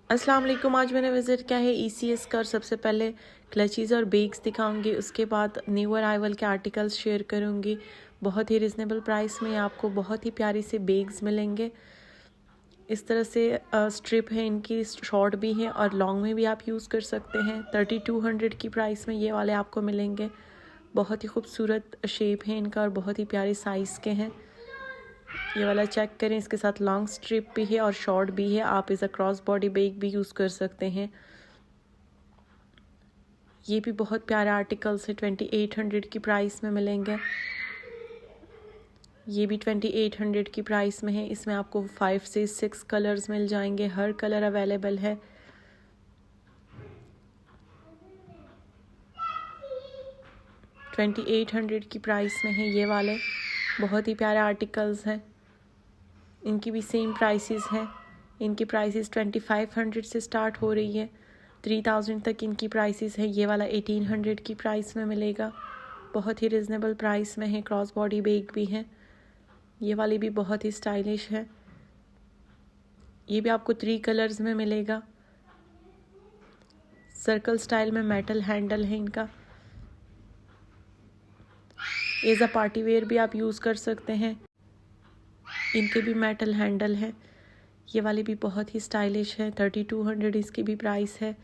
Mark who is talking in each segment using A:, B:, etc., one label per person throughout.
A: अस्सलाम वालेकुम। आज मैंने विज़िट किया है ECS का और सबसे पहले क्लचीज़ और बेग्स दिखाऊंगी, उसके बाद न्यू अराइवल के आर्टिकल्स शेयर करूंगी। बहुत ही रिजनेबल प्राइस में आपको बहुत ही प्यारी से बेग्स मिलेंगे। इस तरह से स्ट्रिप है इनकी, शॉर्ट भी है और लॉन्ग में भी आप यूज़ कर सकते हैं। 3200 की प्राइस में ये वाले आपको मिलेंगे। बहुत ही खूबसूरत शेप है इनका और बहुत ही प्यारे साइज़ के हैं। ये वाला चेक करें, इसके साथ लॉन्ग स्ट्रिप भी है और शॉर्ट भी है। आप इस क्रॉस बॉडी बैग भी यूज़ कर सकते हैं। ये भी बहुत प्यारे आर्टिकल्स है, 2800 की प्राइस में मिलेंगे। ये भी 2800 की प्राइस में है। इसमें आपको 5 से 6 कलर्स मिल जाएंगे, हर कलर अवेलेबल है। $2800 की प्राइस में है ये वाले। बहुत ही प्यारे आर्टिकल्स हैं। इनकी भी सेम प्राइसेस हैं। इनकी प्राइसेस 2500 से स्टार्ट हो रही है, 3000 तक इनकी प्राइसेस है। ये वाला 1800 की प्राइस में मिलेगा। बहुत ही रिजनेबल प्राइस में है। क्रॉस बॉडी बैग भी है। ये वाली भी बहुत ही स्टाइलिश है। ये भी आपको 3 कलर्स में मिलेगा। सर्कल स्टाइल में मेटल हैंडल है इनका। एज अ पार्टी वेयर भी आप यूज़ कर सकते हैं। इनके भी मेटल हैंडल है। ये वाली भी बहुत ही स्टाइलिश है। 3200 इसकी भी प्राइस है।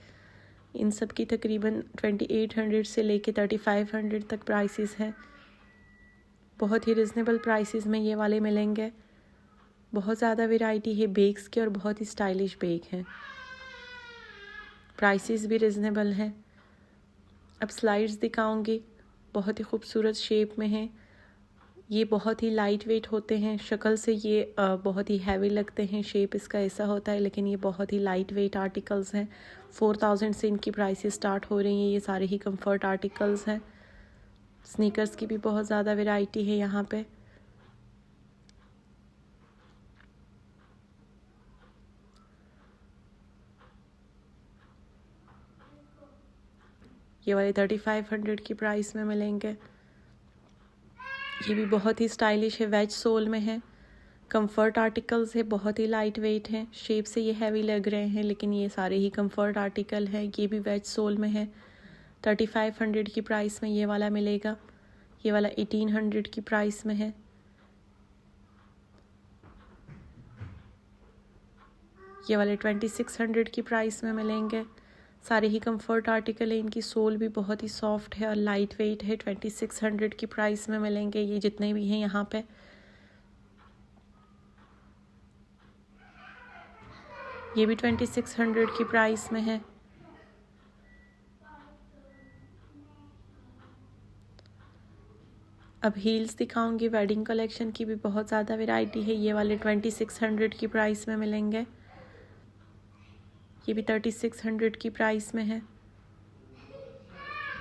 A: इन सब की तकरीबन 2800 से लेके 3500 तक प्राइसेस हैं। बहुत ही रिजनेबल प्राइसेस में ये वाले मिलेंगे। बहुत ज़्यादा वैरायटी है बेग्स के और बहुत ही स्टाइलिश बेग हैं। प्राइसेस भी रिजनेबल हैं। अब स्लाइड्स दिखाऊंगी। बहुत ही खूबसूरत शेप में हैं। ये बहुत ही लाइट वेट होते हैं। शक्ल से ये बहुत ही हैवी लगते हैं, शेप इसका ऐसा होता है, लेकिन ये बहुत ही लाइट वेट आर्टिकल्स हैं। 4000 से इनकी प्राइसेस स्टार्ट हो रही हैं। ये सारे ही कंफर्ट आर्टिकल्स हैं। स्नीकर्स की भी बहुत ज़्यादा वैरायटी है यहाँ पे। ये वाले 3500 की प्राइस में मिलेंगे। ये भी बहुत ही स्टाइलिश है, वेज सोल में है। कंफर्ट आर्टिकल्स है, बहुत ही लाइट वेट हैं। शेप से ये हैवी लग रहे हैं, लेकिन ये सारे ही कंफर्ट आर्टिकल हैं। ये भी वेज सोल में है। 3500 की प्राइस में ये वाला मिलेगा। ये वाला 1800 की प्राइस में है। ये वाले 2600 की प्राइस में मिलेंगे। सारे ही कंफर्ट आर्टिकल है। इनकी सोल भी बहुत ही सॉफ्ट है और लाइट वेट है। 2600 की प्राइस में मिलेंगे ये जितने भी हैं यहाँ पे। ये भी 2600 की प्राइस में है। अब हील्स दिखाऊंगी। वेडिंग कलेक्शन की भी बहुत ज़्यादा वैरायटी है। ये वाले 2600 की प्राइस में मिलेंगे। ये भी 3600 की प्राइस में है।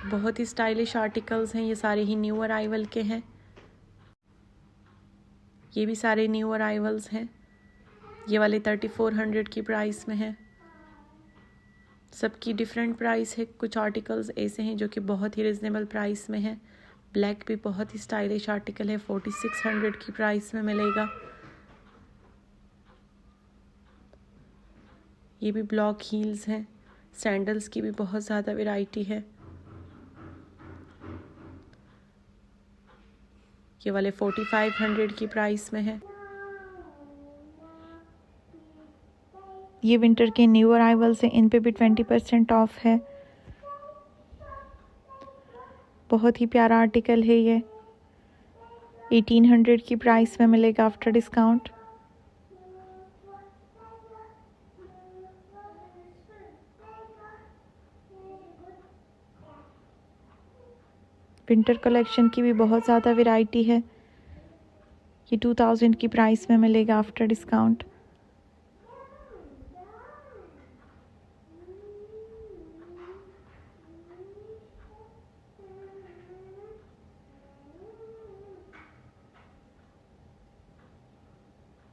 A: बहुत ही स्टाइलिश आर्टिकल्स हैं। ये सारे ही न्यू अराइवल के हैं। ये भी सारे न्यू अराइवल्स हैं। ये वाले 3400 की प्राइस में है। सबकी डिफरेंट प्राइस है। कुछ आर्टिकल्स ऐसे हैं जो कि बहुत ही रिजनेबल प्राइस में है। ब्लैक भी बहुत ही स्टाइलिश आर्टिकल है, 4600 की प्राइस में मिलेगा। ये भी ब्लॉक हील्स हैं। सैंडल्स की भी बहुत ज़्यादा वैरायटी है। ये वाले 4500 की प्राइस में है। ये विंटर के न्यू अराइवल्स हैं। इन पे भी 20% ऑफ है। बहुत ही प्यारा आर्टिकल है ये। 1800 की प्राइस में मिलेगा आफ्टर डिस्काउंट। विंटर कलेक्शन की भी बहुत ज़्यादा वैरायटी है। ये 2000 की प्राइस में मिलेगा आफ्टर डिस्काउंट।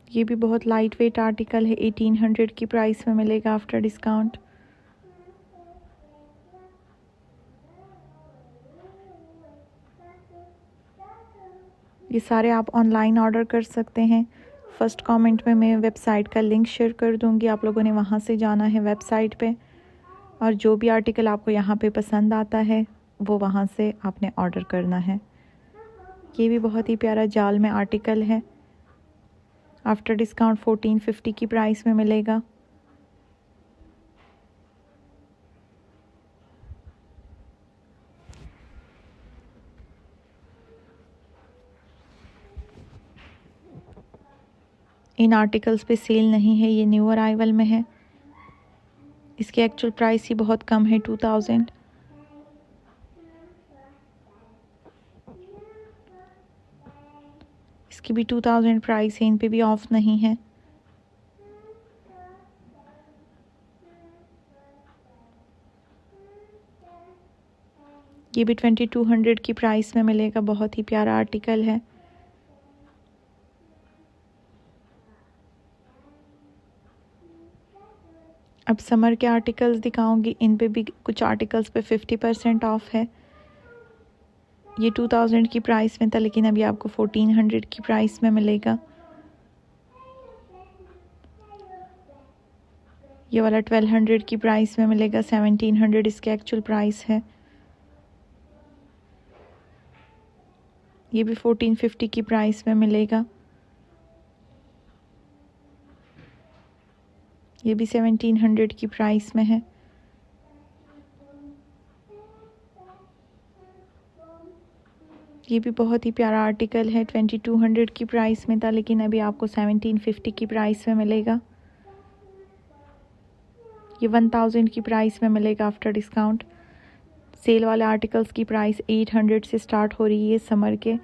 A: ये भी बहुत लाइट वेट आर्टिकल है। 1800 की प्राइस में मिलेगा आफ्टर डिस्काउंट। ये सारे आप ऑनलाइन ऑर्डर कर सकते हैं। फर्स्ट कमेंट में मैं वेबसाइट का लिंक शेयर कर दूंगी, आप लोगों ने वहाँ से जाना है वेबसाइट पे, और जो भी आर्टिकल आपको यहाँ पे पसंद आता है वो वहाँ से आपने ऑर्डर करना है। ये भी बहुत ही प्यारा जाल में आर्टिकल है, आफ्टर डिस्काउंट 1450 की प्राइस में मिलेगा। इन आर्टिकल्स पे सेल नहीं है, ये न्यू अराइवल में है। इसकी एक्चुअल प्राइस ही बहुत कम है, 2000। इसकी भी 2000 प्राइस है, इन पे भी ऑफ नहीं है। ये भी 2200 की प्राइस में मिलेगा, बहुत ही प्यारा आर्टिकल है। अब समर के आर्टिकल्स दिखाऊंगी, इन पे भी कुछ आर्टिकल्स पे 50% ऑफ है। ये 2000 की प्राइस में था, लेकिन अभी आपको 1400 की प्राइस में मिलेगा। ये वाला 1200 की प्राइस में मिलेगा, 1700 इसकी एक्चुअल प्राइस है। ये भी 1450 की प्राइस में मिलेगा। ये भी 1700 की प्राइस में है। ये भी बहुत ही प्यारा आर्टिकल है, 2200 की प्राइस में था, लेकिन अभी आपको 1750 की प्राइस में मिलेगा। ये 1000 की प्राइस में मिलेगा आफ्टर डिस्काउंट। सेल वाले आर्टिकल्स की प्राइस 800 से स्टार्ट हो रही है समर के,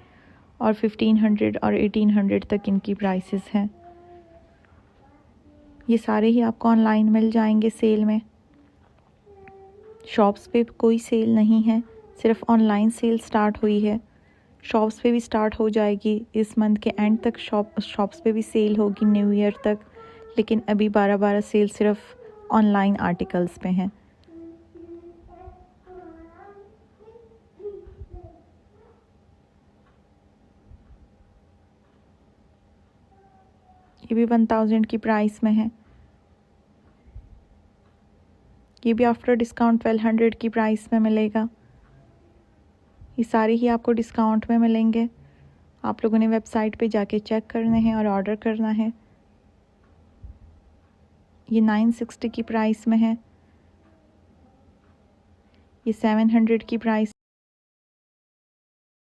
A: और 1500 और 1800 तक इनकी प्राइसेस हैं। ये सारे ही आपको ऑनलाइन मिल जाएंगे सेल में। शॉप्स पे कोई सेल नहीं है, सिर्फ ऑनलाइन सेल स्टार्ट हुई है। शॉप्स पे भी स्टार्ट हो जाएगी इस मंथ के एंड तक। शॉप्स पे भी सेल होगी न्यू ईयर तक, लेकिन अभी 12-12 सेल सिर्फ ऑनलाइन आर्टिकल्स पे हैं। ये भी 1000 की प्राइस में है। ये भी आफ्टर डिस्काउंट 1200 की प्राइस में मिलेगा। ये सारे ही आपको डिस्काउंट में मिलेंगे। आप लोगों ने वेबसाइट पे जाके चेक करने हैं और ऑर्डर करना है। ये 960 की प्राइस में है। ये 700 की प्राइस